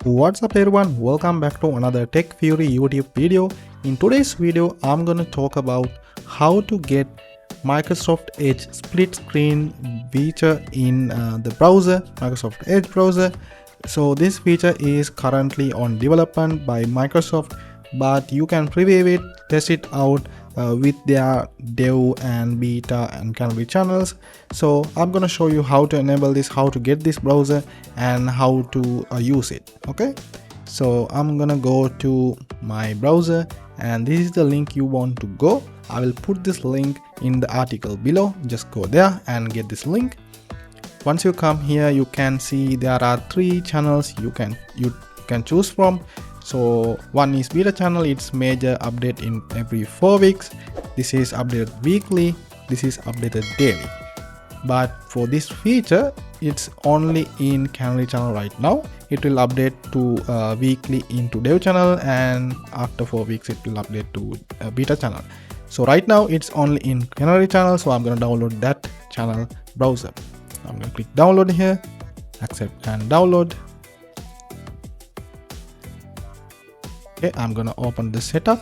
What's up everyone, welcome back to another Tech Fury YouTube video. In today's video I'm gonna talk about how to get Microsoft Edge split screen feature in the browser, Microsoft Edge browser. So this feature is currently on development by Microsoft, but you can preview it, test it out with their dev and beta and canary channels. So I'm gonna show you how to enable this, how to get this browser and how to use it. Okay, so I'm gonna go to my browser and this is the link you want to go. I will put this link in the article below. Just go there and get this link. Once you come here, you can see there are 3 channels you can choose from. So one is beta channel, it's major update in every 4 weeks. This is updated weekly, this is updated daily. But for this feature, it's only in canary channel right now. It will update to weekly into dev channel, and after 4 weeks it will update to beta channel. So right now it's only in canary channel, so I'm gonna download that channel browser. I'm gonna click download here, accept and download. Okay, I'm gonna open the setup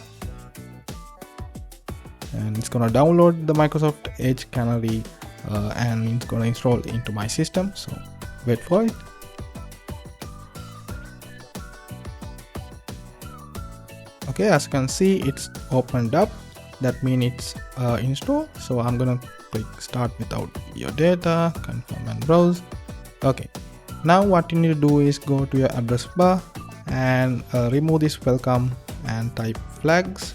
and it's gonna download the Microsoft Edge Canary and it's gonna install into my system. So wait for it. Okay, as you can see, it's opened up. That means it's installed. So I'm gonna click start without your data, confirm and browse. Okay, now what you need to do is go to your address bar and remove this welcome and type flags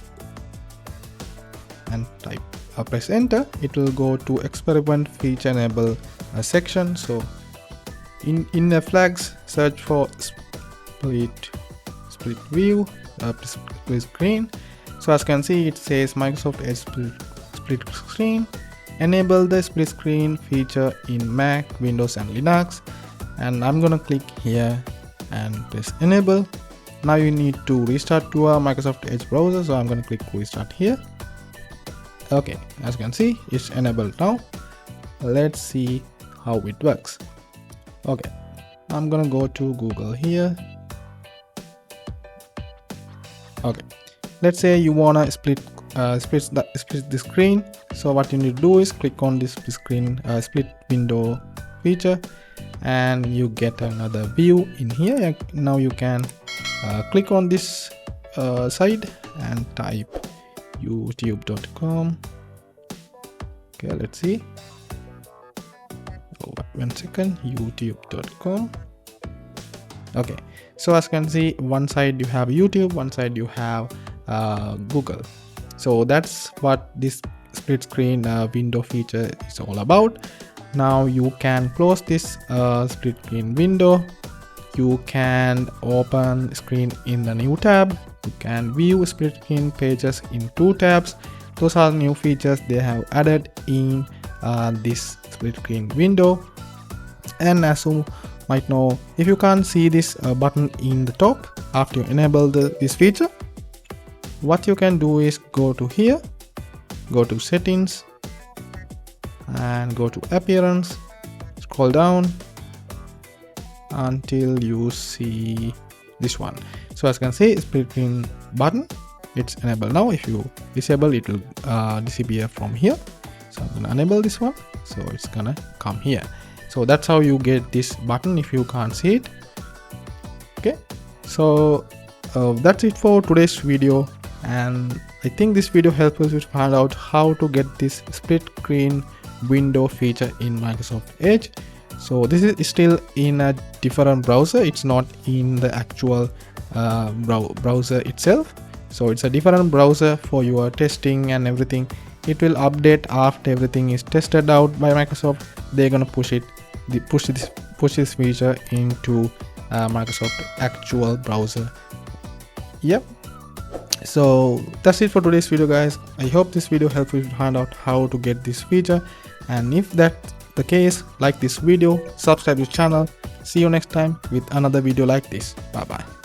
and type press enter. It will go to experiment feature enable section. So in the flags, search for split view, split screen. So as you can see, it says Microsoft Edge split screen. Enable the split screen feature in Mac, Windows and Linux, and I'm gonna click here and press enable. Now you need to restart to a Microsoft Edge browser, so I'm going to click restart here. Okay, as you can see, it's enabled now. Let's see how it works. Okay, I'm gonna go to Google here. Okay, let's say you wanna split the screen. So what you need to do is click on this split window feature, and you get another view in here. Now you can click on this side and type youtube.com. okay, let's see. Oh, 1 second, youtube.com. okay, so as you can see, one side you have YouTube, one side you have Google. So that's what this split screen window feature is all about. Now you can close this split screen window. You can open screen in a new tab. You can view split screen pages in 2 tabs. Those are new features they have added in this split screen window. And as you might know, if you can't see this button in the top after you enable this feature, what you can do is go to here, go to settings and go to appearance, scroll down until you see this one. So as you can see, split screen button, it's enabled now. If you disable, it will disappear from here. So I'm gonna enable this one, so it's gonna come here. So that's how you get this button if you can't see it. Okay, so that's it for today's video, and I think this video helps you to find out how to get this split screen window feature in Microsoft Edge. So this is still in a different browser, it's not in the actual browser itself. So it's a different browser for your testing and everything. It will update after everything is tested out by Microsoft. They're gonna push this feature into Microsoft actual browser. Yep. So that's it for today's video, guys. I hope this video helped you to find out how to get this feature, and if that's the case, like this video, subscribe to the channel. See you next time with another video like this. Bye bye.